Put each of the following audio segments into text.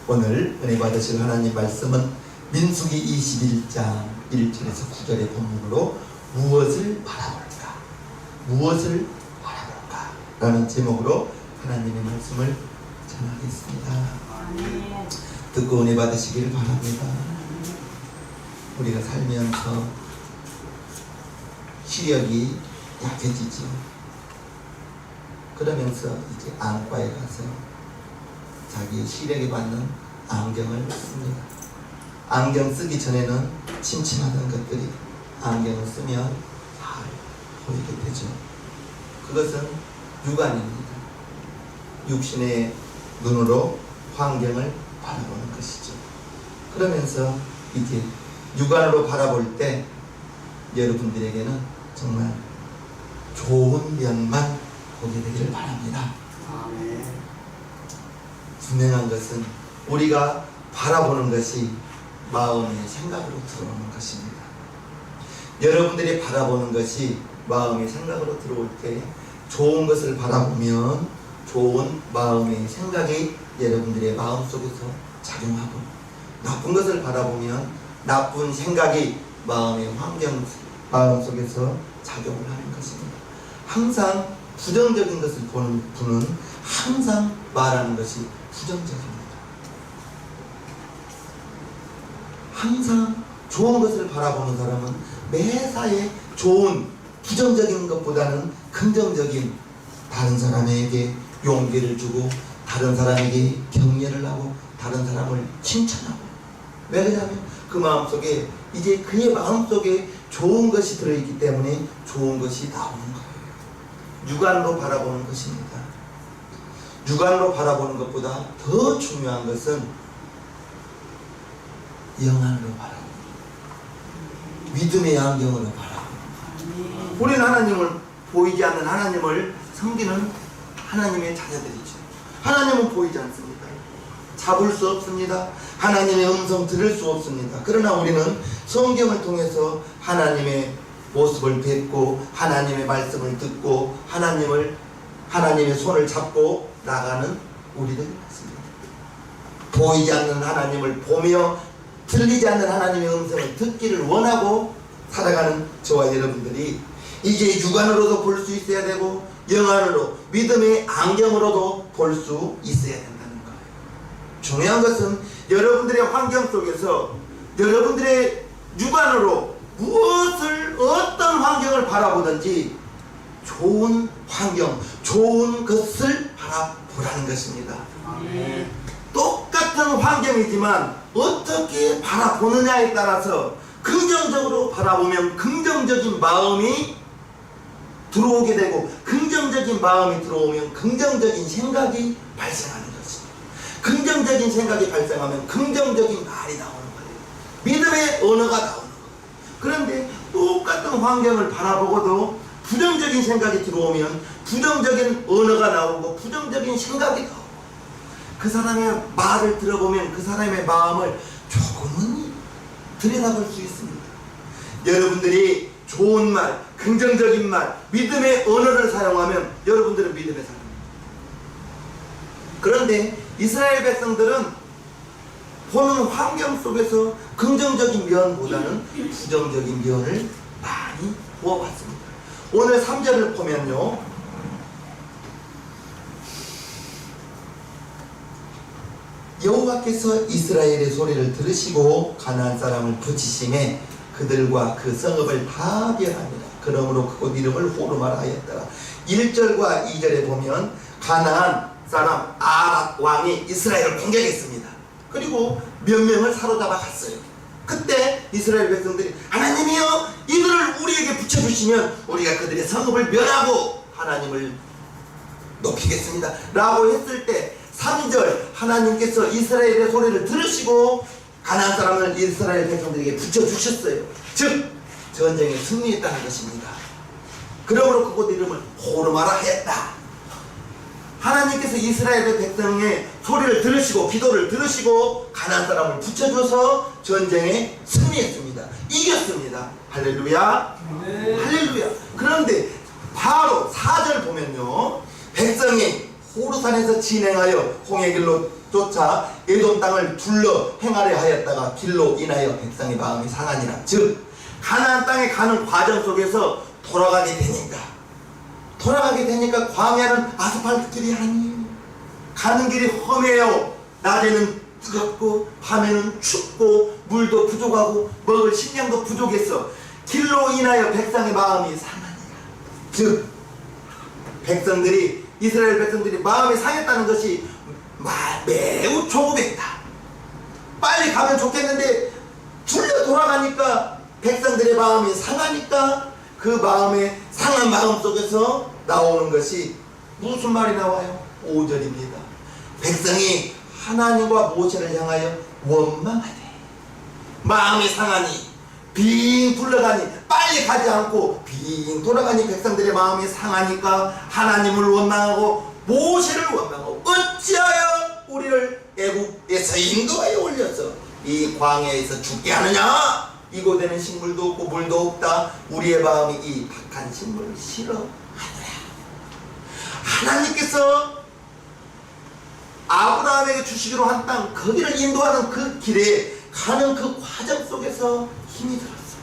오늘 은혜 받으실 하나님 말씀은 민수기 21장 1절에서 9절의 본문으로 무엇을 바라볼까? 무엇을 바라볼까? 라는 제목으로 하나님의 말씀을 전하겠습니다. 듣고 은혜 받으시기를 바랍니다. 우리가 살면서 시력이 약해지죠. 그러면서 이제 안과에 가서 자기 시력에 맞는 안경을 씁니다. 안경 쓰기 전에는 침침하던 것들이 안경을 쓰면 잘 보이게 되죠. 그것은 육안입니다. 육신의 눈으로 환경을 바라보는 것이죠. 그러면서 이제 육안으로 바라볼 때 여러분들에게는 정말 좋은 면만 보게 되기를 바랍니다. 분명한 것은 우리가 바라보는 것이 마음의 생각으로 들어오는 것입니다. 여러분들이 바라보는 것이 마음의 생각으로 들어올 때 좋은 것을 바라보면 좋은 마음의 생각이 여러분들의 마음속에서 작용하고, 나쁜 것을 바라보면 나쁜 생각이 마음의 마음속에서 작용을 하는 것입니다. 항상 부정적인 것을 보는 분은 항상 말하는 것이 부정적입니다. 항상 좋은 것을 바라보는 사람은 매사에 좋은 부정적인 것보다는 긍정적인, 다른 사람에게 용기를 주고 다른 사람에게 격려를 하고 다른 사람을 칭찬하고, 왜 그러냐면 그 마음속에 이제 그의 마음속에 좋은 것이 들어있기 때문에 좋은 것이 나오는 거예요. 육안으로 바라보는 것입니다. 육안으로 바라보는 것보다 더 중요한 것은 영안으로 바라보는 거예요. 믿음의 안경으로 바라보는 거예요. 우리는 하나님을, 보이지 않는 하나님을 섬기는 하나님의 자녀들이죠. 하나님은 보이지 않습니다. 잡을 수 없습니다. 하나님의 음성 들을 수 없습니다. 그러나 우리는 성경을 통해서 하나님의 모습을 뵙고 하나님의 말씀을 듣고 하나님의 손을 잡고 나가는 우리들이 있습니다. 보이지 않는 하나님을 보며 들리지 않는 하나님의 음성을 듣기를 원하고 살아가는 저와 여러분들이 이제 육안으로도 볼 수 있어야 되고 영안으로, 믿음의 안경으로도 볼 수 있어야 된다는 거예요. 중요한 것은 여러분들의 환경 속에서 여러분들의 육안으로 무엇을, 어떤 환경을 바라보든지 좋은 환경, 좋은 것을 바라보라는 것입니다. 똑같은 환경이지만 어떻게 바라보느냐에 따라서 긍정적으로 바라보면 긍정적인 마음이 들어오게 되고, 긍정적인 마음이 들어오면 긍정적인 생각이 발생하는 것입니다. 긍정적인 생각이 발생하면 긍정적인 말이 나오는 거예요. 믿음의 언어가 나오는 거예요. 그런데 똑같은 환경을 바라보고도 부정적인 생각이 들어오면 부정적인 언어가 나오고 부정적인 생각이 나오고, 그 사람의 말을 들어보면 그 사람의 마음을 조금은 들여다볼 수 있습니다. 여러분들이 좋은 말, 긍정적인 말, 믿음의 언어를 사용하면 여러분들은 믿음의 사람입니다. 그런데 이스라엘 백성들은 보는 환경 속에서 긍정적인 면보다는 부정적인 면을 많이 보아왔습니다. 오늘 3절을 보면요, 여호와께서 이스라엘의 소리를 들으시고 가나안 사람을 붙이심에 그들과 그 성읍을 다 멸하니라. 그러므로 그곳 이름을 호르마라 하였더라. 1절과 2절에 보면 가나안 사람 아락 왕이 이스라엘을 공격했습니다. 그리고 몇 명을 사로잡아 갔어요. 그때 이스라엘 백성들이 하나님이여, 이들을 우리에게 붙여주시면 우리가 그들의 성읍을 멸하고 하나님을 높이겠습니다 라고 했을 때 3절, 하나님께서 이스라엘의 소리를 들으시고 가나안 사람을 이스라엘 백성들에게 붙여주셨어요. 즉 전쟁에 승리했다는 것입니다. 그러므로 그곳 이름을 호르마라 했다. 하나님께서 이스라엘의 백성의 소리를 들으시고 기도를 들으시고 가나안 사람을 붙여줘서 전쟁에 승리했습니다. 이겼습니다. 할렐루야. 네. 할렐루야. 그런데 바로 4절 보면요, 백성이 호르산에서 진행하여 홍해길로 쫓아 에돔 땅을 둘러 행하려 하였다가 길로 인하여 백성의 마음이 상하니라. 즉 가나안 땅에 가는 과정 속에서 돌아가게 되니까 광야는 아스팔트 길이 아니에요. 가는 길이 험해요. 낮에는 뜨겁고 밤에는 춥고 물도 부족하고 먹을 식량도 부족했어. 길로 인하여 백성의 마음이 상하니라. 즉 이스라엘 백성들이 마음이 상했다는 것이 매우 조급했다. 빨리 가면 좋겠는데 둘러 돌아가니까 백성들의 마음이 상하니까 그 마음의 상한 마음 속에서 나오는 것이 무슨 말이 나와요? 5절입니다. 백성이 하나님과 모세를 향하여 원망하되 마음이 상하니 빙 둘러가니 빨리 가지 않고 빙 돌아가니 백성들의 마음이 상하니까 하나님을 원망하고 모세를 원망하고 어찌하여 우리를 애굽에서 인도하여 올려서 이 광야에서 죽게 하느냐? 이곳에는 식물도 없고 물도 없다. 우리의 마음이 이 박한 식물을 싫어하노라. 하나님께서 아브라함에게 주시기로 한 땅, 거기를 인도하는 그 길에 가는 그 과정 속에서 힘이 들었어요.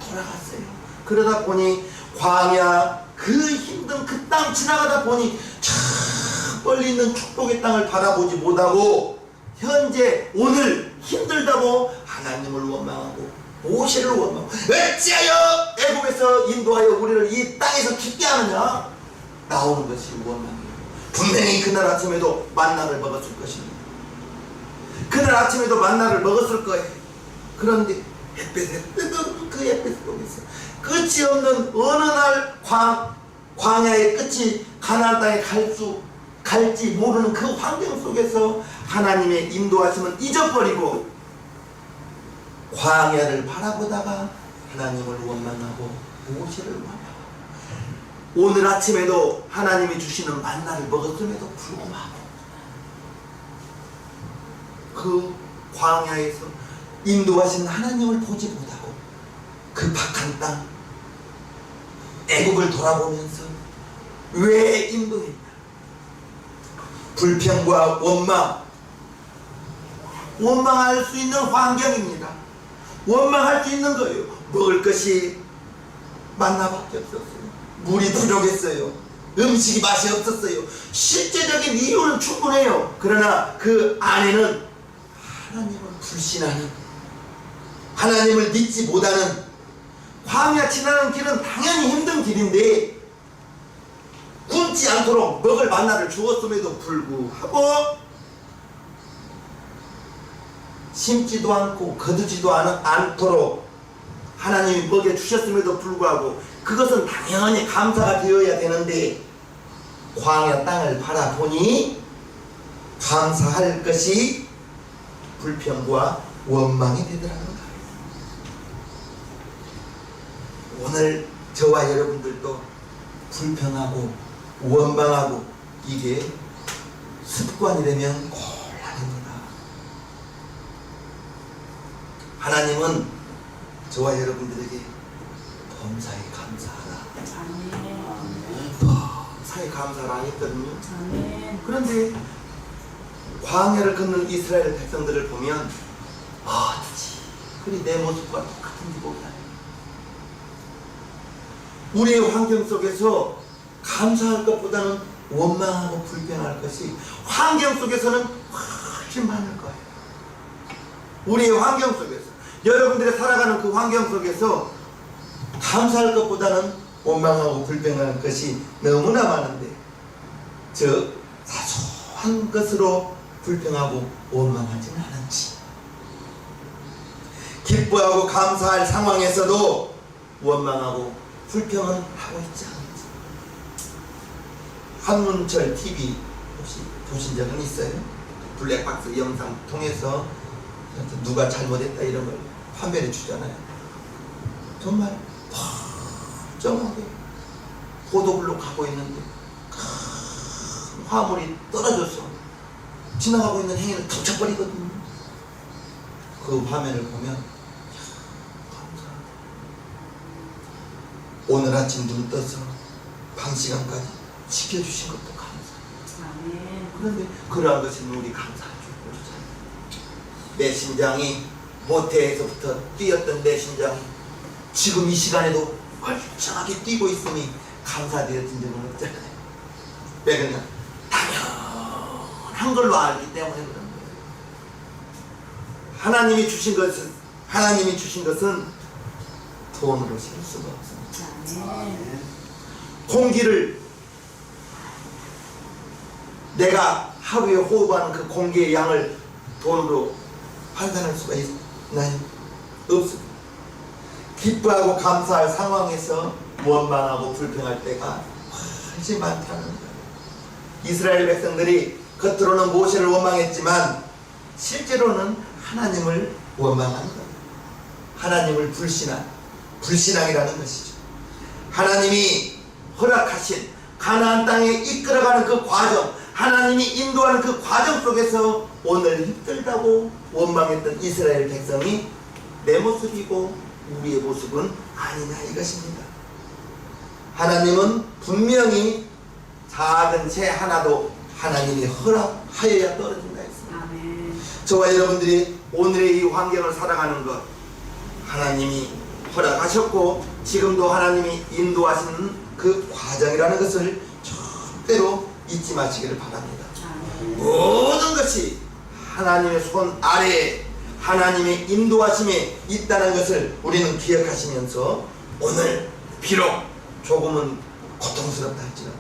돌아갔어요. 그러다 보니 광야 그 힘든 그 땅 지나가다 보니 저 멀리 있는 축복의 땅을 바라보지 못하고 현재 오늘 힘들다고 하나님을 원망하고 모세를 원망하고 어찌하여 애굽에서 인도하여 우리를 이 땅에서 죽게 하느냐? 나오는 것이 원망이에요. 분명히 그날 아침에도 만나를 먹었을 것입니다. 그날 아침에도 만나를 먹었을 거예요. 그런데 햇빛에 뜨거운 그 햇빛 속에서 끝이 없는 어느 날 광야의 끝이 가나안 땅에 갈지 모르는 그 환경 속에서 하나님의 인도하심을 잊어버리고 광야를 바라보다가 하나님을 원망하고 모세를 원망하고 오늘 아침에도 하나님이 주시는 만나를 먹었음에도 불구하고 그 광야에서 인도하신 하나님을 보지 못하고 그 박한 땅 애굽을 돌아보면서 왜 인도했냐? 불평과 원망할 수 있는 환경입니다. 원망할 수 있는 거예요. 먹을 것이 만나밖에 없었어요. 물이 부족했어요. 음식이 맛이 없었어요. 실제적인 이유는 충분해요. 그러나 그 안에는 하나님을 불신하는, 하나님을 믿지 못하는, 광야 지나는 길은 당연히 힘든 길인데 굶지 않도록 먹을 만나를 주었음에도 불구하고 심지도 않고 거두지도 않도록 하나님이 먹여주셨음에도 불구하고 그것은 당연히 감사가 되어야 되는데 광야 땅을 바라보니 감사할 것이 불평과 원망이 되더라는 거예요. 오늘 저와 여러분들도 불평하고 원망하고 이게 습관이 되면 곤란합니다. 하나님은 저와 여러분들에게 범사에 감사하라, 범사에 감사하라 했거든요. 그런데 광야를 걷는 이스라엘 백성들을 보면 어찌 그리 내 모습과 똑같은지 몰라요. 우리의 환경 속에서 감사할 것보다는 원망하고 불평할 것이 환경 속에서는 훨씬 많을 거예요. 우리의 환경 속에서, 여러분들이 살아가는 그 환경 속에서 감사할 것보다는 원망하고 불평할 것이 너무나 많은데 저 사소한 것으로 불평하고 원망하지는 않은지, 기뻐하고 감사할 상황에서도 원망하고 불평은 하고 있지 않은지. 한문철 TV 혹시 보신 적은 있어요? 블랙박스 영상 통해서 누가 잘못했다 이런 걸 판별해 주잖아요. 정말 멀쩡하게 보도블록 가고 있는데 큰 화물이 떨어져서 지나가고 있는 행인을 덮쳐버리거든요. 그 화면을 보면 오늘 아침 눈 떠서 밤 시간까지 지켜주신 것도 감사해요. 그런데 그러한 것은 우리 감사하죠. 내 심장이 모태에서부터 뛰었던 내 심장이 지금 이 시간에도 멀쩡하게 뛰고 있으니 감사되어진 적은 없잖아요. 왜 그러냐? 당연한 걸로 알기 때문에 그런 거예요. 하나님이 주신 것은 돈으로 셀 수가 없습니다. 공기를 내가 하루에 호흡하는 그 공기의 양을 돈으로 환산할 수가 있나요? 없습니다. 기뻐하고 감사할 상황에서 원망하고 불평할 때가 훨씬 많다는 거예요. 이스라엘 백성들이 겉으로는 모세를 원망했지만 실제로는 하나님을 원망한 거예요. 하나님을 불신앙이라는 것이죠. 하나님이 허락하신 가나안 땅에 이끌어가는 그 과정, 하나님이 인도하는 그 과정 속에서 오늘 힘들다고 원망했던 이스라엘 백성이 내 모습이고 우리의 모습은 아니냐 이것입니다. 하나님은 분명히 작은 새 하나도 하나님이 허락하여야 떨어진다 했습니다. 저와 여러분들이 오늘의 이 환경을 살아가는 것 하나님이 허락하셨고 지금도 하나님이 인도하시는 그 과정이라는 것을 절대로 잊지 마시기를 바랍니다. 모든 것이 하나님의 손 아래에 하나님의 인도하심에 있다는 것을 우리는 기억하시면서 오늘 비록 조금은 고통스럽다 할지라도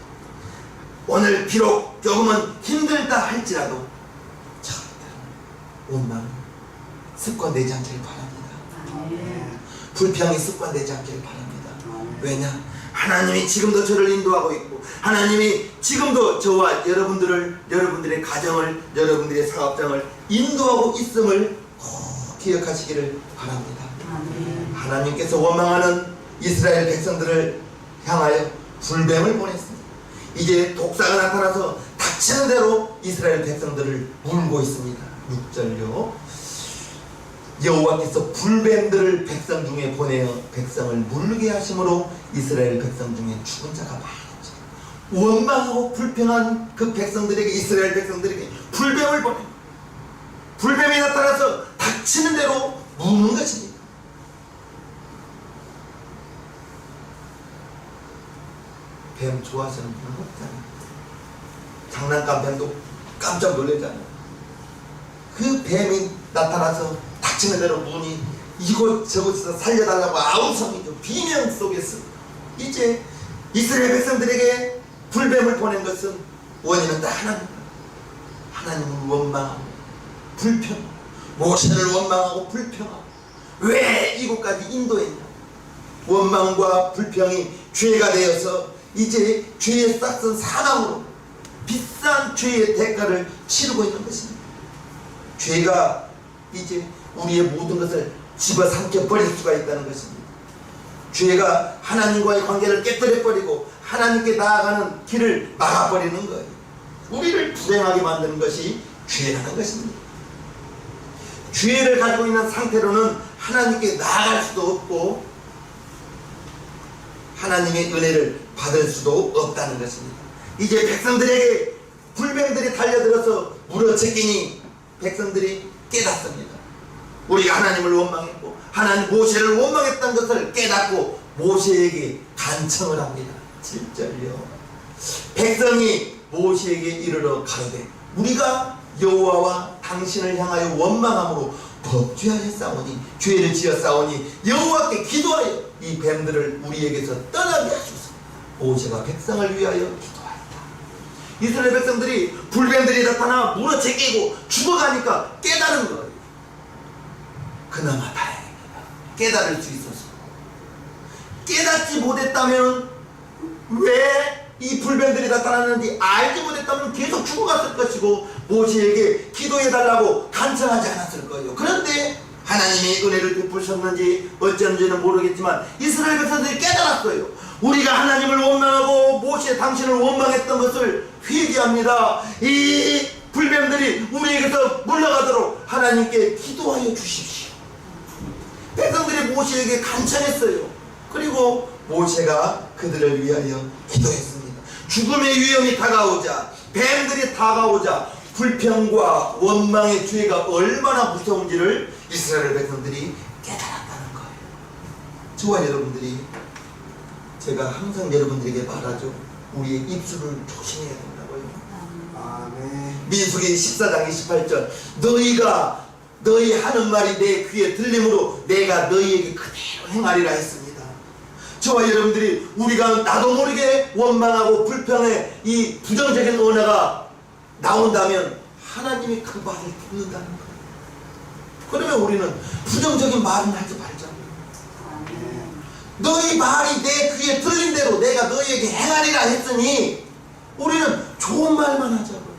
오늘 비록 조금은 힘들다 할지라도 절대로 원망 습관되지 않기를 바랍니다. 불평이 습관되지 않기를 바랍니다. 왜냐? 하나님이 지금도 저를 인도하고 있고 하나님이 지금도 저와 여러분들의 가정을 여러분들의 사업장을 인도하고 있음을 꼭 기억하시기를 바랍니다. 하나님께서 원망하는 이스라엘 백성들을 향하여 불뱀을 보냈습니다. 이제 독사가 나타나서 닥치는 대로 이스라엘 백성들을 물고 있습니다. 6절요. 여호와께서 불뱀들을 백성 중에 보내어 백성을 물게 하심으로 이스라엘 백성 중에 죽은 자가 많았죠. 원망하고 불평한 그 백성들에게 이스라엘 백성들에게 불뱀을 보내 불뱀이 나타나서 닥치는 대로 무는 것입니다. 뱀 좋아하시는 분은 없잖아요. 장난감 뱀도 깜짝 놀랐잖아요. 그 뱀이 나타나서 닥치는 대로 문이 이곳저곳에서 살려달라고 아우성이죠. 비명 속에서 이제 이스라엘 백성들에게 불뱀을 보낸 것은 원인은 다 하나입니다. 하나님을 원망하고 불평, 모세를 원망하고 불평하고 왜 이곳까지 인도했냐. 원망과 불평이 죄가 되어서 이제 죄의 싹슨 사망으로 비싼 죄의 대가를 치르고 있는 것입니다. 죄가 이제 우리의 모든 것을 집어삼켜 버릴 수가 있다는 것입니다. 죄가 하나님과의 관계를 깨뜨려버리고 하나님께 나아가는 길을 막아버리는 거예요. 우리를 불행하게 만드는 것이 죄라는 것입니다. 죄를 가지고 있는 상태로는 하나님께 나아갈 수도 없고 하나님의 은혜를 받을 수도 없다는 것입니다. 이제 백성들에게 불뱀들이 달려들어서 물어채기니 백성들이 깨닫습니다. 우리가 하나님을 원망했고 하나님 모세를 원망했던 것을 깨닫고 모세에게 간청을 합니다. 7절요. 백성이 모세에게 이르러 가로되 우리가 여호와와 당신을 향하여 원망함으로 범죄하였사오니 죄를 지었사오니 여호와께 기도하여 이 뱀들을 우리에게서 떠나게 하소서. 모세가 백성을 위하여 기도하였다. 이스라엘 백성들이 불뱀들이 나타나 물어채기고 죽어가니까 깨달은 거예요. 그나마 다행입니다. 깨달을 수 있어서. 깨닫지 못했다면 왜 이 불뱀들이 나타났는지 알지 못했다면 계속 죽어갔을 것이고 모세에게 기도해달라고 간청하지 않았을 거예요. 그런데 하나님이 은혜를 베푸셨는지 어쩐지는 모르겠지만 이스라엘 백성들이 깨달았어요. 우리가 하나님을 원망하고 모세 당신을 원망했던 것을 회개합니다. 이 불뱀들이 우리에게서 물러가도록 하나님께 기도하여 주십시오. 백성들이 모세에게 간청했어요. 그리고 모세가 그들을 위하여 기도했습니다. 죽음의 위험이 다가오자, 뱀들이 다가오자 불평과 원망의 죄가 얼마나 무서운지를 이스라엘 백성들이 깨달았다는 거예요. 저와 여러분들이, 제가 항상 여러분들에게 말하죠. 우리의 입술을 조심해야 된다고요. 아멘. 민수기 14장 28절, 너희 하는 말이 내 귀에 들림으로 내가 너희에게 그대로 행하리라 했습니다. 저와 여러분들이, 우리가 나도 모르게 원망하고 불평의 이 부정적인 언어가 나온다면 하나님이 그 말을 듣는다는 거예요. 그러면 우리는 부정적인 말은 하지 말자고요. 너희 말이 내 귀에 들린 대로 내가 너희에게 행하리라 했으니 우리는 좋은 말만 하자고요.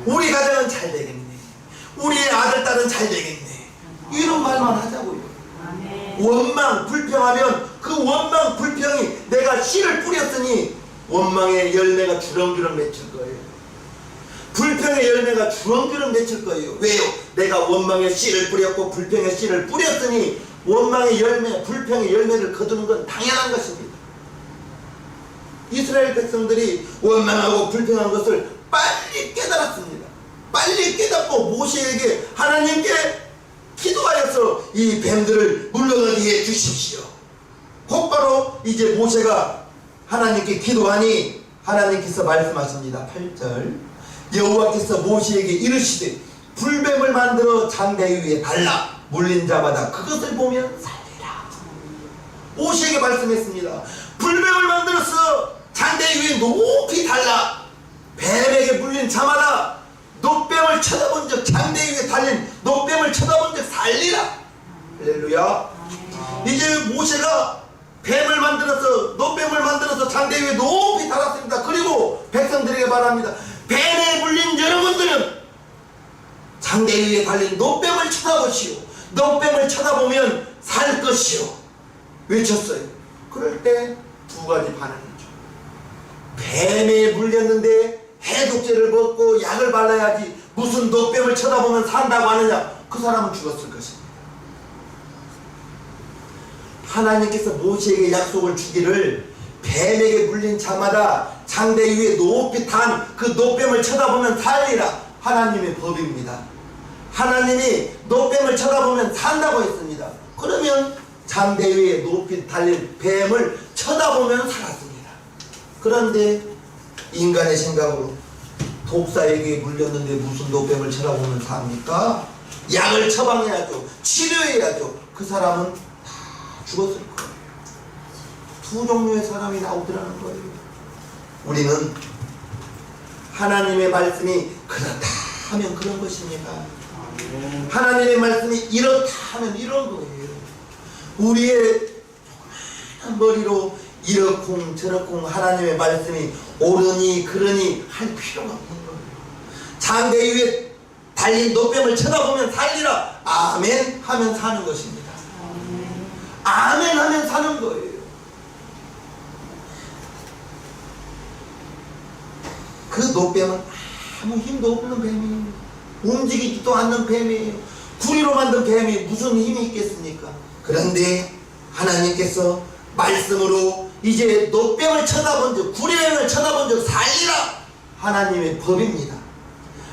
우리 가정은 잘 되겠네, 우리의 아들 딸은 잘 되겠네, 이런 말만 하자고요. 원망 불평하면 그 원망 불평이 내가 씨를 뿌렸으니 원망의 열매가 주렁주렁 맺힐 거예요. 불평의 열매가 주렁주렁 맺힐 거예요. 왜요? 내가 원망의 씨를 뿌렸고 불평의 씨를 뿌렸으니 원망의 열매, 불평의 열매를 거두는 건 당연한 것입니다. 이스라엘 백성들이 원망하고 불평한 것을 빨리 깨달았습니다. 빨리 깨닫고 모세에게, 하나님께 기도하여서 이 뱀들을 물러가게 해 주십시오. 곧바로 이제 모세가 하나님께 기도하니 하나님께서 말씀하십니다. 8절, 여호와께서 모세에게 이르시되 불뱀을 만들어 장대 위에 달라 물린 자마다 그것을 보면 살리라. 모세에게 말씀했습니다. 불뱀을 만들어서 장대 위에 높이 달라, 뱀에게 물린 자마다 노뱀을 쳐다본 적, 장대 위에 달린 노뱀을 쳐다본 적 살리라. 할렐루야. 이제 모세가 뱀을 만들어서, 노뱀을 만들어서 장대 위에 높이 달았습니다. 그리고 백성들에게 말합니다. 뱀에 물린 여러분들은 장대 위에 달린 노뱀을 쳐다보시오. 노뱀을 쳐다보면 살 것이오. 외쳤어요. 그럴 때 두 가지 반응이죠. 뱀에 물렸는데 해독제를 먹고 약을 발라야지 무슨 노뱀을 쳐다보면 산다고 하느냐. 그 사람은 죽었을 것입니다. 하나님께서 모세에게 약속을 주기를, 뱀에게 물린 자마다 장대 위에 높이 탄 그 노뱀을 쳐다보면 살리라. 하나님의 법입니다. 하나님이 노뱀을 쳐다보면 산다고 했습니다. 그러면 장대 위에 높이 달린 뱀을 쳐다보면 살았습니다. 그런데 인간의 생각으로 독사에게 물렸는데 무슨 노뱀을 쳐다보면 삽니까? 약을 처방해야죠. 치료해야죠. 그 사람은 다 죽었을 거예요. 두 종류의 사람이 나오더라는 거예요. 우리는 하나님의 말씀이 그렇다 하면 그런 것입니다. 하나님의 말씀이 이렇다 하면 이런 거예요. 우리의 조그마한 머리로 이러쿵 저러쿵 하나님의 말씀이 옳으니 그러니 할 필요가 없는 거예요. 장대 위에 달린 노뱀을 쳐다보면 살리라. 아멘 하면 사는 것입니다. 아멘 하면 사는 거예요. 그 노뱀은 아무 힘도 없는 뱀이에요. 움직이지도 않는 뱀이에요. 구리로 만든 뱀이 무슨 힘이 있겠습니까? 그런데 하나님께서 말씀으로 이제 노뱀을 쳐다본 적, 구리뱀을 쳐다본 적 살리라. 하나님의 법입니다.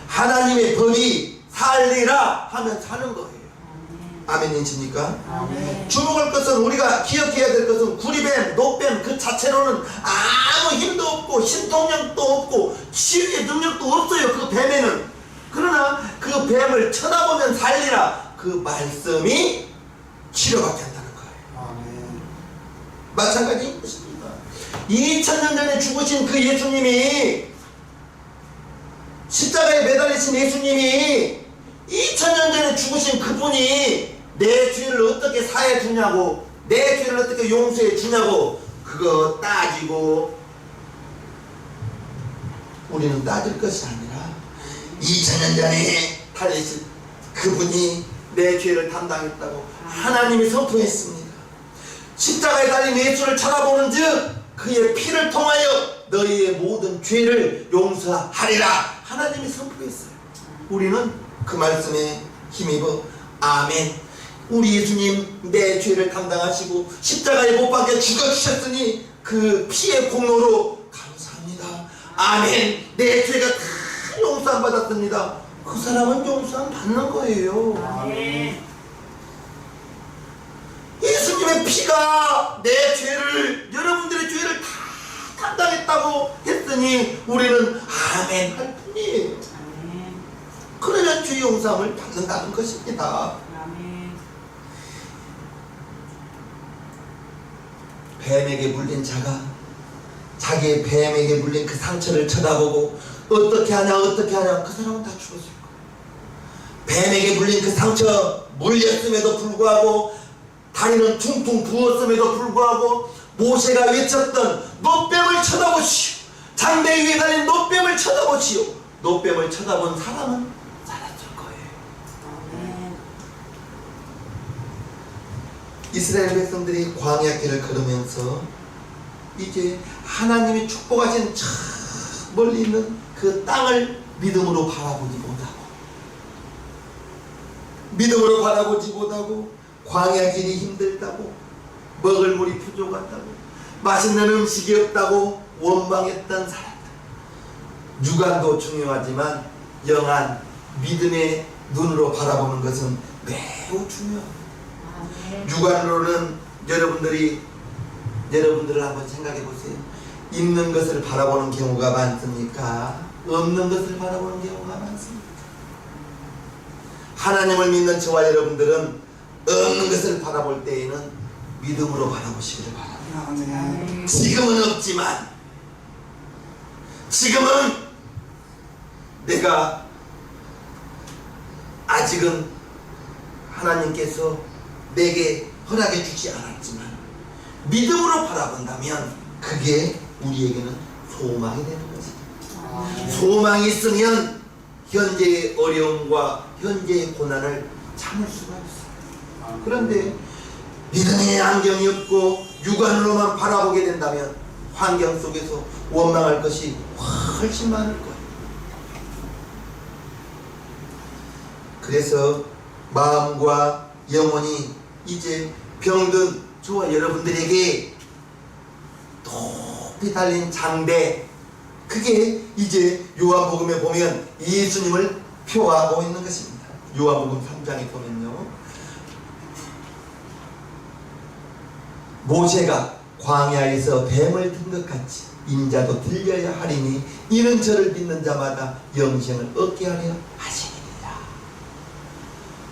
하나님의 법이 살리라 하면 사는 거예요. 아멘이십니까? 아멘. 주목할 것은, 우리가 기억해야 될 것은 구리뱀, 노뱀 그 자체로는 아무 힘도 없고 신통력도 없고 치유의 능력도 없어요. 그 뱀에는. 그러나 그 뱀을 쳐다보면 살리라. 그 말씀이 치료받게 한다는 거예요. 아멘. 마찬가지인 것입니다. 2000년 전에 죽으신 그 예수님이, 십자가에 매달리신 예수님이 2000년 전에 죽으신 그분이 내 죄를 어떻게 사해 주냐고, 내 죄를 어떻게 용서해 주냐고 그거 따지고 우리는 따질 것이 아니라 2000년 전에 달리신 그분이 내 죄를 담당했다고 하나님이 선포했습니다. 십자가에 달린 예수를 쳐다보는 즉 그의 피를 통하여 너희의 모든 죄를 용서하리라. 하나님이 선포했어요. 우리는 그 말씀에 힘입어 아멘. 우리 예수님 내 죄를 담당하시고 십자가에 못 박혀 죽어주셨으니 그 피의 공로로 감사합니다. 아멘. 내 죄가 다 용서함 받았습니다. 그 사람은 용서함 받는 거예요. 아멘. 예수님의 피가 내 죄를, 여러분들의 죄를 다 담당했다고 했으니 우리는 아멘 할 뿐이에요. 아멘. 그러면 죄 용서함을 받는다는 것입니다. 아멘. 뱀에게 물린 자가 자기의 뱀에게 물린 그 상처를 쳐다보고 어떻게 하냐 그 사람은 다 죽었을 거예요. 뱀에게 물린 그 상처 물렸음에도 불구하고 다리는 퉁퉁 부었음에도 불구하고 모세가 외쳤던 노뱀을 쳐다보시오. 장대 위에 달린 노뱀을 쳐다보시오. 노뱀을 쳐다본 사람은 살았을 거예요. 아멘. 이스라엘 백성들이 광야길을 걸으면서 이제 하나님이 축복하신 저 멀리 있는 그 땅을 믿음으로 바라보지 못하고 광야길이 힘들다고, 먹을 물이 부족하다고, 맛있는 음식이 없다고 원망했던 사람들. 육안도 중요하지만 영안, 믿음의 눈으로 바라보는 것은 매우 중요합니다. 아멘. 육안으로는 여러분들을 한번 생각해 보세요. 있는 것을 바라보는 경우가 많습니까? 없는 것을 바라보는 경우가 많습니다. 하나님을 믿는 저와 여러분들은 없는 것을 바라볼 때에는 믿음으로 바라보시기를 바랍니다. 아멘. 지금은 없지만, 지금은 내가 아직은 하나님께서 내게 허락해 주지 않았지만 믿음으로 바라본다면 그게 우리에게는 소망이 되는 것입니다. 소망이 있으면 현재의 어려움과 현재의 고난을 참을 수가 있어요. 그런데 믿음의 안경이 없고 육안으로만 바라보게 된다면 환경 속에서 원망할 것이 훨씬 많을 거예요. 그래서 마음과 영혼이 이제 병든 저와 여러분들에게 높이 달린 장대, 그게 이제 요한복음에 보면 예수님을 표하고 있는 것입니다. 요한복음 3장에 보면요, 모세가 광야에서 뱀을 든 것 같이 인자도 들려야 하리니 이는 저를 믿는 자마다 영생을 얻게 하려 하시니라.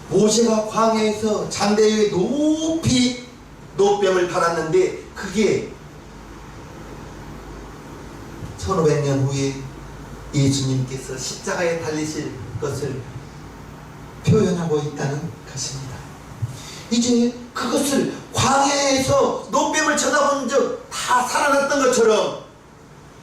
모세가 광야에서 장대 위에 높이 노뱀을 달았는데 그게 1500년 후에 예수님께서 십자가에 달리실 것을 표현하고 있다는 것입니다. 이제 그것을 광야에서 노뱀을 쳐다본 적 다 살아났던 것처럼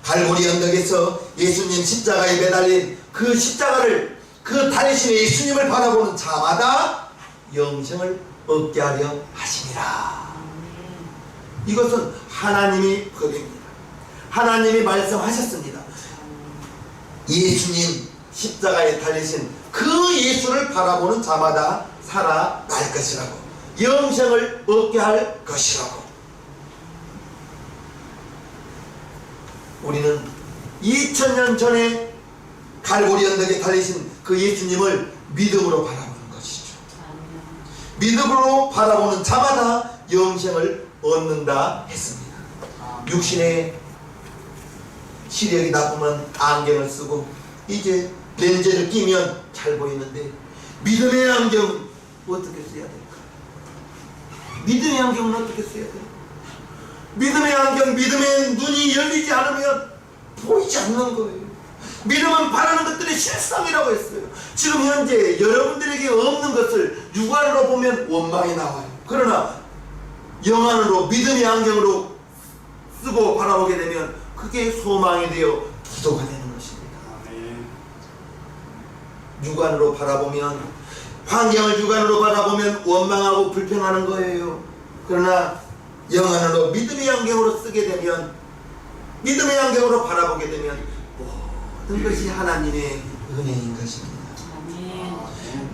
갈보리 언덕에서 예수님 십자가에 매달린 그 십자가를, 그 달리신 예수님을 바라보는 자마다 영생을 얻게 하려 하시니라. 이것은 하나님이 법입니다. 하나님이 말씀하셨습니다. 예수님 십자가에 달리신 그 예수를 바라보는 자마다 살아날 것이라고, 영생을 얻게 할 것이라고. 우리는 2000년 전에 갈보리 언덕에 달리신 그 예수님을 믿음으로 바라보는 것이죠. 믿음으로 바라보는 자마다 영생을 얻는다 했습니다. 육신의 시력이 나쁘면 안경을 쓰고 이제 렌즈를 끼면 잘 보이는데 믿음의 안경은 어떻게 써야 될까? 믿음의 안경은 어떻게 써야 될까? 믿음의 안경, 믿음의 눈이 열리지 않으면 보이지 않는 거예요. 믿음은 바라는 것들의 실상이라고 했어요. 지금 현재 여러분들에게 없는 것을 육안으로 보면 원망이 나와요. 그러나 영안으로, 믿음의 안경으로 쓰고 바라보게 되면 그게 소망이 되어 기도가 되는 것입니다. 육안으로 바라보면, 환경을 육안으로 바라보면 원망하고 불평하는 거예요. 그러나 영안으로, 믿음의 안경으로 쓰게 되면, 믿음의 안경으로 바라보게 되면 모든 것이 하나님의 은혜인 것입니다.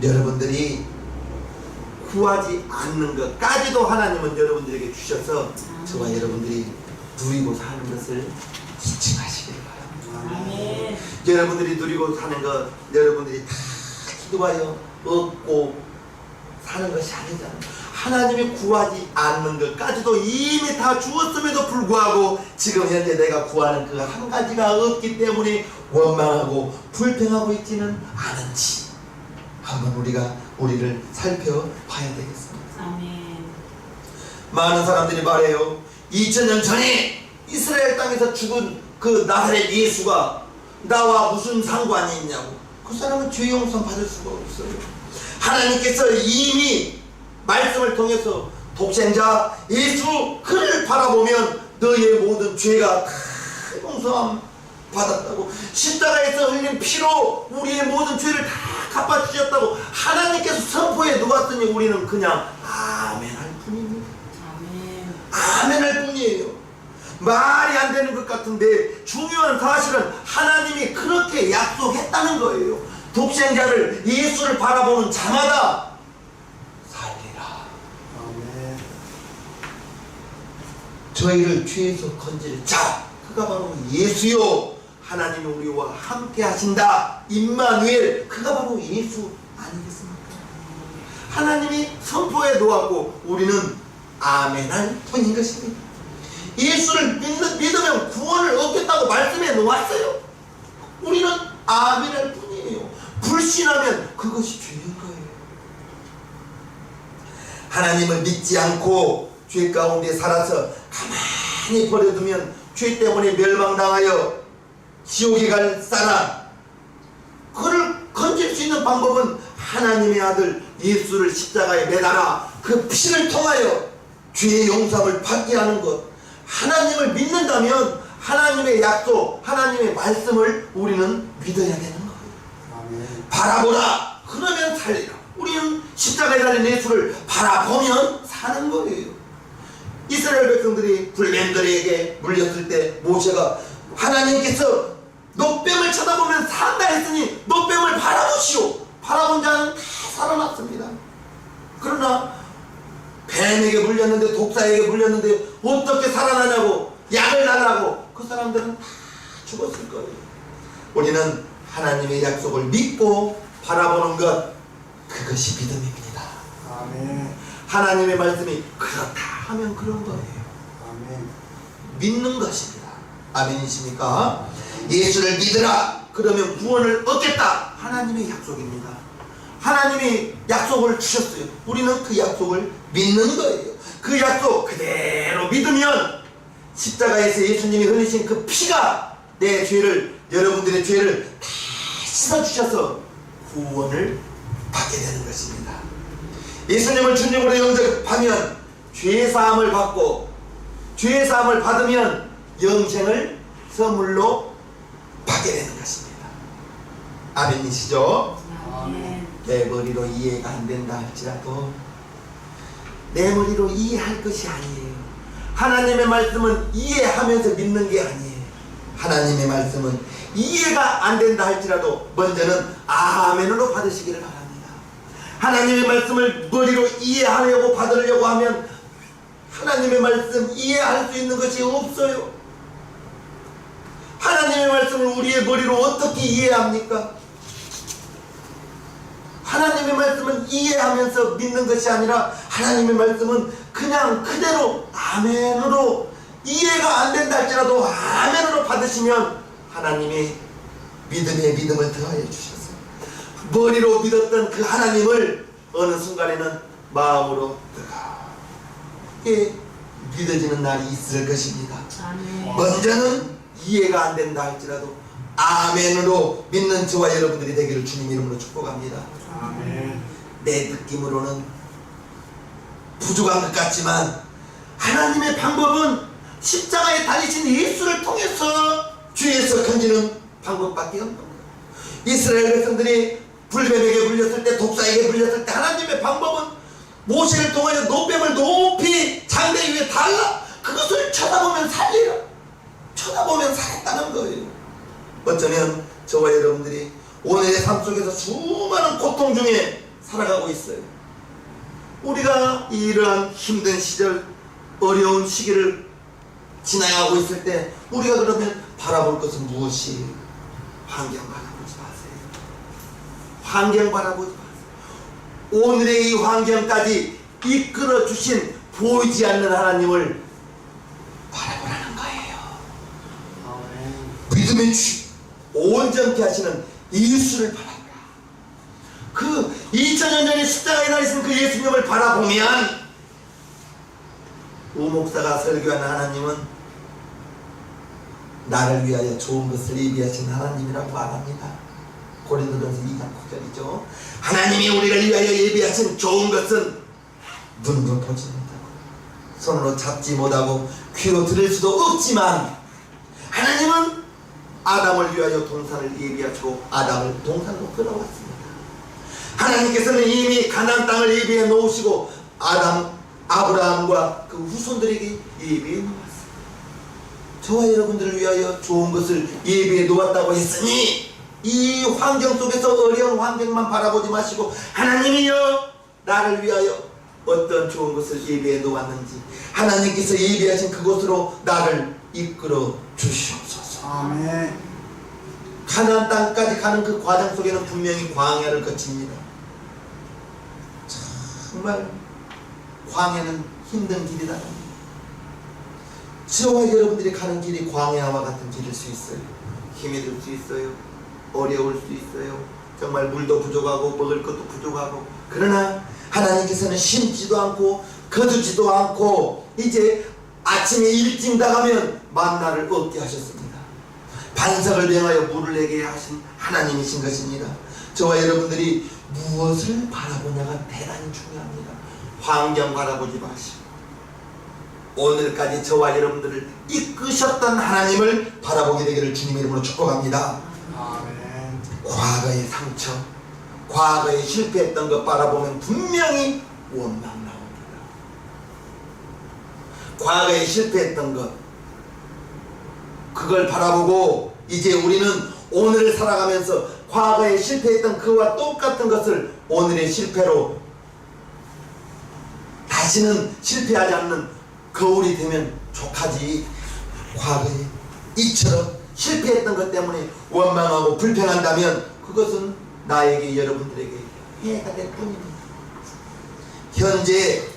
여러분들이 구하지 않는 것까지도 하나님은 여러분들에게 주셔서 저와 여러분들이 누리고 사는 것을 지칭하시길 바랍니다. 아멘. 여러분들이 누리고 사는 것, 여러분들이 다 기도하여 얻고 사는 것이 아니잖아요. 하나님이 구하지 않는 것까지도 이미 다 주었음에도 불구하고 지금 현재 내가 구하는 그 한 가지가 없기 때문에 원망하고 불평하고 있지는 않은지 한번 우리를 살펴봐야 되겠습니다. 아멘. 많은 사람들이 말해요. 2000년 전에 이스라엘 땅에서 죽은 그 나사렛 예수가 나와 무슨 상관이 있냐고. 그 사람은 죄 용서 받을 수가 없어요. 하나님께서 이미 말씀을 통해서 독생자 예수 그를 바라보면 너의 모든 죄가 다 용서함 받았다고, 십자가에서 흘린 피로 우리의 모든 죄를 다 갚아주셨다고 하나님께서 선포해 놓았으니 우리는 그냥 아멘 할 뿐입니다. 아멘 할 뿐이에요. 말이 안 되는 것 같은데 중요한 사실은 하나님이 그렇게 약속했다는 거예요. 독생자를 예수를 바라보는 자마다 살리라. 아멘. 저희를 죄에서 건질 자 그가 바로 예수요. 하나님이 우리와 함께 하신다. 임마누엘 그가 바로 예수 아니겠습니까? 하나님이 선포해 놓았고 우리는 아멘할 뿐인 것입니다. 예수를 믿으면 구원을 얻겠다고 말씀해 놓았어요. 우리는 아멘할 뿐이에요. 불신하면 그것이 죄인 거예요. 하나님을 믿지 않고 죄 가운데 살아서 가만히 버려두면 죄 때문에 멸망당하여 지옥에 갈 사람, 그를 건질 수 있는 방법은 하나님의 아들 예수를 십자가에 매달아 그 피를 통하여 죄의 용서를 받게 하는 것. 하나님을 믿는다면 하나님의 약속, 하나님의 말씀을 우리는 믿어야 되는 거예요. 아멘. 바라보라. 그러면 살리라. 우리는 십자가에 달린 예수를 바라보면 사는 거예요. 이스라엘 백성들이 불뱀들에게 물렸을 때 모세가 하나님께서 노뱀을 쳐다보면 산다 했으니 노뱀을 바라보시오. 바라본 자는 다 살아났습니다. 그러나 뱀에게 물렸는데, 독사에게 물렸는데 어떻게 살아나냐고 약을 달라고 그 사람들은 다 죽었을 거예요. 우리는 하나님의 약속을 믿고 바라보는 것, 그것이 믿음입니다. 아멘. 하나님의 말씀이 그렇다 하면 그런 거예요. 아멘. 믿는 것입니다. 아멘이십니까? 예수를 믿으라. 그러면 구원을 얻겠다. 하나님의 약속입니다. 하나님이 약속을 주셨어요. 우리는 그 약속을 믿는 거예요. 그 약속 그대로 믿으면 십자가에서 예수님이 흘리신 그 피가 내 죄를, 여러분들의 죄를 다 씻어주셔서 구원을 받게 되는 것입니다. 예수님을 주님으로 영접하면 죄사함을 받고, 죄사함을 받으면 영생을 선물로 받게 되는 것입니다. 아멘이시죠? 아멘. 내 머리로 이해가 안 된다 할지라도 내 머리로 이해할 것이 아니에요. 하나님의 말씀은 이해하면서 믿는 게 아니에요. 하나님의 말씀은 이해가 안 된다 할지라도 먼저는 아멘으로 받으시기를 바랍니다. 하나님의 말씀을 머리로 이해하려고 받으려고 하면 하나님의 말씀 이해할 수 있는 것이 없어요. 하나님의 말씀을 우리의 머리로 어떻게 이해합니까? 하나님의 말씀은 이해하면서 믿는 것이 아니라 하나님의 말씀은 그냥 그대로 아멘으로, 이해가 안 된다 할지라도 아멘으로 받으시면 하나님이 믿음에 믿음을 더하여 주셨어요. 머리로 믿었던 그 하나님을 어느 순간에는 마음으로 뜨겁게 믿어지는 날이 있을 것입니다. 아멘. 먼저는 이해가 안 된다 할지라도 아멘으로 믿는 저와 여러분들이 되기를 주님 이름으로 축복합니다. 아멘. 내 느낌으로는 부족한 것 같지만 하나님의 방법은 십자가에 달리신 예수를 통해서 죄에서 건지는 방법밖에 없는 거예요. 이스라엘 백성들이 불뱀에게 물렸을 때, 독사에게 물렸을 때 하나님의 방법은 모세를 통하여 노뱀을 높이 장대 위에 달라, 그것을 쳐다보면 살리라, 쳐다보면 살았다는 거예요. 어쩌면 저와 여러분들이 오늘의 삶 속에서 수많은 고통 중에 살아가고 있어요. 우리가 이러한 힘든 시절, 어려운 시기를 지나가고 있을 때 우리가 그러면 바라볼 것은 무엇이? 환경 바라보지 마세요. 환경 바라보지 마세요. 오늘의 이 환경까지 이끌어 주신 보이지 않는 하나님을 바라보라는 거예요. 아멘. 믿음의 주 온전케 하시는 예수를 바라보라. 그 2000년 전에 십자가에 달리신 그 예수님을 바라보면 우 목사가 설교하는 하나님은 나를 위하여 좋은 것을 예비하신 하나님이라고 말합니다. 고린도전서 2장 9절이죠. 하나님이 우리를 위하여 예비하신 좋은 것은 눈으로 보지 못하고 손으로 잡지 못하고 귀로 들을 수도 없지만 하나님은 아담을 위하여 동산을 예비하시고 아담을 동산으로 끌어왔습니다. 하나님께서는 이미 가나안 땅을 예비해 놓으시고 아브라함과 그 후손들에게 예비해 놓았습니다. 저와 여러분들을 위하여 좋은 것을 예비해 놓았다고 했으니 이 환경 속에서 어려운 환경만 바라보지 마시고 하나님이여 나를 위하여 어떤 좋은 것을 예비해 놓았는지 하나님께서 예비하신 그곳으로 나를 이끌어 주시옵소서. 아멘. 가나안 땅까지 가는 그 과정 속에는 분명히 광야를 거칩니다. 정말 광야는 힘든 길이다. 저와 여러분들이 가는 길이 광야와 같은 길일 수 있어요. 힘이 들 수 있어요. 어려울 수 있어요. 정말 물도 부족하고 먹을 것도 부족하고 그러나 하나님께서는 심지도 않고 거두지도 않고 이제 아침에 일찍 나가면 만나를 얻게 하셨습니다. 반석을 명하여 물을 내게 하신 하나님이신 것입니다. 저와 여러분들이 무엇을 바라보냐가 대단히 중요합니다. 환경 바라보지 마시고 오늘까지 저와 여러분들을 이끄셨던 하나님을 바라보게 되기를 주님의 이름으로 축복합니다. 아멘. 과거의 상처, 과거에 실패했던 것 바라보면 분명히 원망 나옵니다. 과거에 실패했던 것 그걸 바라보고 이제 우리는 오늘을 살아가면서 과거에 실패했던 그와 똑같은 것을 오늘의 실패로 다시는 실패하지 않는 거울이 되면 족하지. 과거에 이처럼 실패했던 것 때문에 원망하고 불평한다면 그것은 나에게 여러분들에게 해가 될 뿐입니다. 현재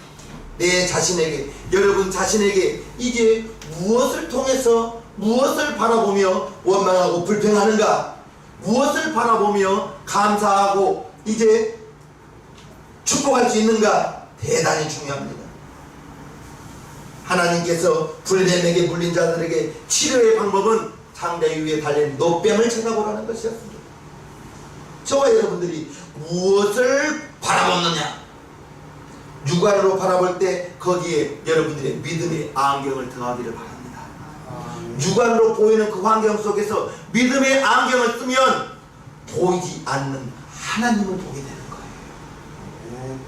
내 자신에게 여러분 자신에게 이제 무엇을 통해서 무엇을 바라보며 원망하고 불평하는가 무엇을 바라보며 감사하고 이제 축복할 수 있는가 대단히 중요합니다. 하나님께서 불뱀에게 물린 자들에게 치료의 방법은 상대 위에 달린 노뱀을 찾아보라는 것이었습니다. 저와 여러분들이 무엇을 바라보느냐 육안으로 바라볼 때 거기에 여러분들의 믿음의 안경을 더하기를 바랍니다. 육안으로 보이는 그 환경 속에서 믿음의 안경을 쓰면 보이지 않는 하나님을 보게 되는 거예요.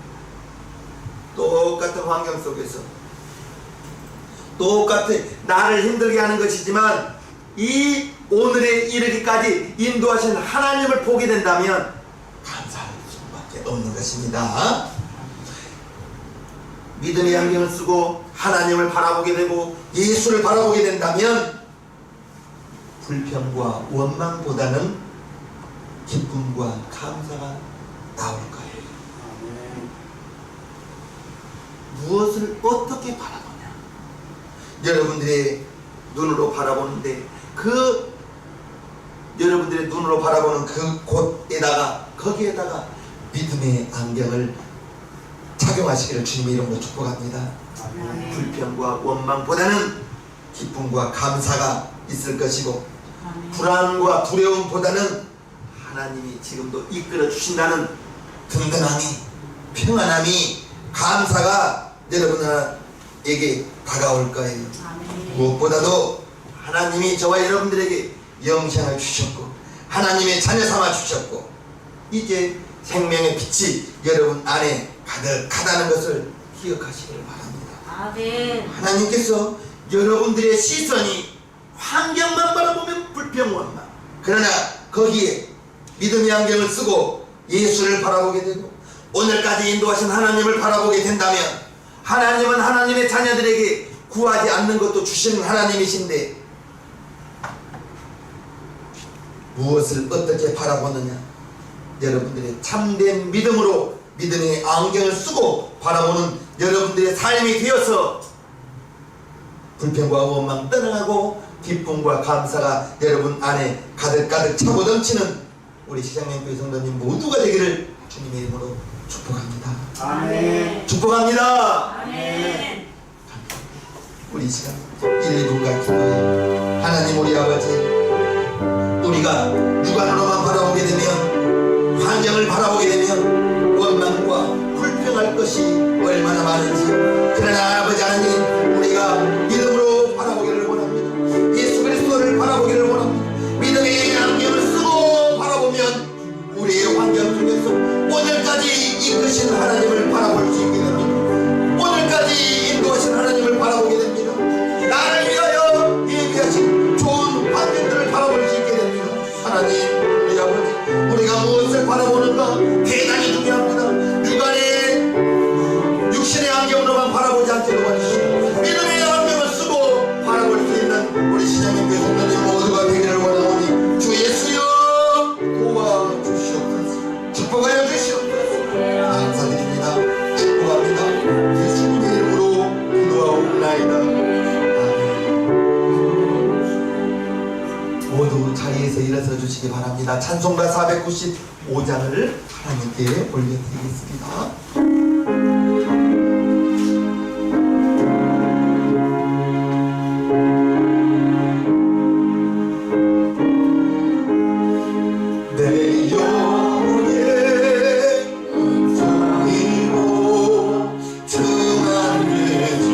똑같은 환경 속에서 똑같은 나를 힘들게 하는 것이지만 이 오늘에 이르기까지 인도하신 하나님을 보게 된다면 감사할 수밖에 없는 것입니다. 믿음의 안경을 쓰고 하나님을 바라보게 되고 예수를 바라보게 된다면 불평과 원망보다는 기쁨과 감사가 나올 거예요. 무엇을 어떻게 바라보냐 여러분들의 눈으로 바라보는데 그 여러분들의 눈으로 바라보는 그 곳에다가 거기에다가 믿음의 안경을 착용하시기를 주님의 이름으로 축복합니다. 아멘. 불평과 원망보다는 기쁨과 감사가 있을 것이고 불안과 두려움보다는 하나님이 지금도 이끌어 주신다는 든든함이 평안함이 감사가 여러분에게 다가올 거예요. 무엇보다도 하나님이 저와 여러분들에게 영생을 주셨고 하나님의 자녀 삼아 주셨고 이제 생명의 빛이 여러분 안에 가득하다는 것을 기억하시기를 바랍니다. 아멘. 하나님께서 여러분들의 시선이 환경만 바라보면 불평원만 그러나 거기에 믿음의 안경을 쓰고 예수를 바라보게 되고 오늘까지 인도하신 하나님을 바라보게 된다면 하나님은 하나님의 자녀들에게 구하지 않는 것도 주시는 하나님이신데 무엇을 어떻게 바라보느냐? 여러분들의 참된 믿음으로 믿음의 안경을 쓰고 바라보는 여러분들의 삶이 되어서 불평과 원망 떠나가고 기쁨과 감사가 여러분 안에 가득가득 차고 넘치는 우리 시장님교회 성도님 모두가 되기를 주님의 이름으로 축복합니다. 아멘. 축복합니다. 아멘. 우리 이 시간 1, 2분간 기도해. 하나님 우리 아버지, 우리가 육안으로만 바라보게 되면, 환경을 바라보게 되면 원망과 불평할 것이 얼마나 많은지, 그러나 아버지 하나님, 우리가 믿음으로 바라보기를 원합니다. 예수 그리스도를 바라보기를 원합니다. 믿음의 안경을 쓰고 바라보면 우리의 환경 속에서 오늘까지 이끄신 하나님을 바라볼 수 있게 됩니다. 오늘까지 인도하신 하나님을 바라보게 됩니다. 나를 위하여 예비하신 좋은 환경들을 바라볼 수 있게 됩니다. 하나님, 우리 아버지, 우리가 무엇을 바라보는가 대단히 중요합니다. 육안의 육신의 안경으로만 바라보지 않게 도와주시고 믿음의 안경을 쓰고 바라볼 수 있는 우리 시장님교회 성도님 모두가 되기를 원하오니 주 예수여 도와주시옵소서. 축복하여 주시옵소서. 감사드립니다. 축복합니다. 예수님의 이름으로 기도하옵나이다. 모두 자리에서 일어서 주시기 바랍니다. 찬송가 495장을 하나님께 올려드리겠습니다. 내 영혼의 은총이고 충만해진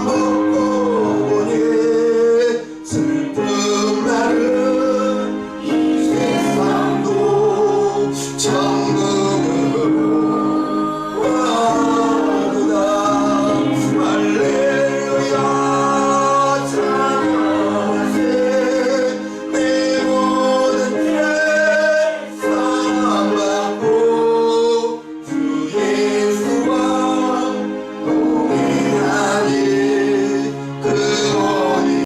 먹고보니 슬픔 나는 이 세상도 천국